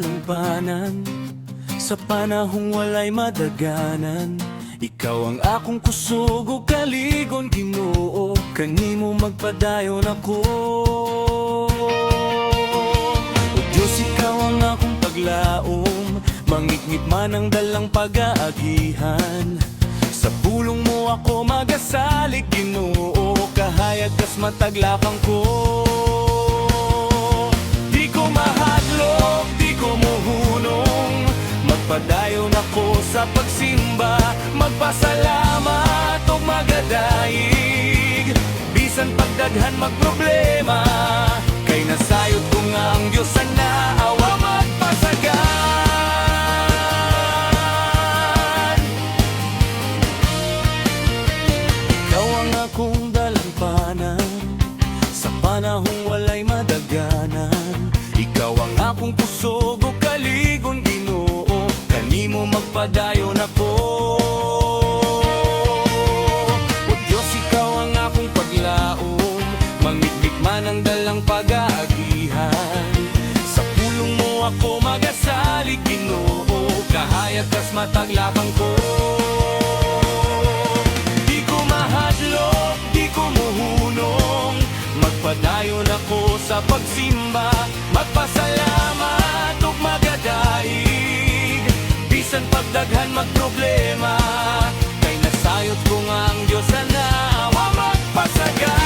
dalampanan, sa panahong walay madaganan. Ikaw ang akong kusog o kaligon, Ginoo, kanimo magpadayon ako. O Diyos, ikaw ang akong paglaom, mangitngit man ang dalang pag-aagihan. Sa pulong mo ako magasalig, Ginoo, kahayag kas mataglakang ko. Di ko mahadlok, di ko muhunong, magpadayon ako sa pagsimba, magpasalamat o magadaig. Bisan pagdaghan magproblema, kay nasayod ko nga ang Diyos sa naawa magpasagan. Ikaw ang akong dalampanan, sa panahong walay madaganan. Ikaw ang akong kusog o kaligon, Ginoo, kanimo magpadayon ako. O Diyos, ikaw ang akong paglaom, mangitbit man ang dalang pag-aagihan. Sa pulong mo ako magasalig, Ginoo, kahayag kas mataglakang ko. Di ko mahadlok, di ko muhunong, magpadayon ako sa pagsimba, magpasalamat ug magadaig. Bisan pagdaghan magproblema, kay nasayod ko nga ang Diyos sa naawa magpasagan.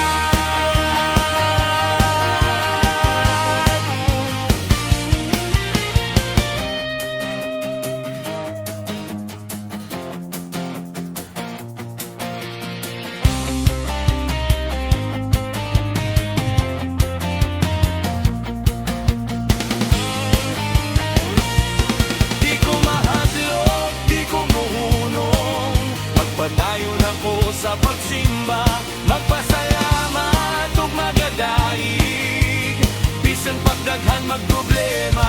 Padayon ako sa pagsimba, magpasalamat ug magadaig. Bisan pagdaghan magproblema,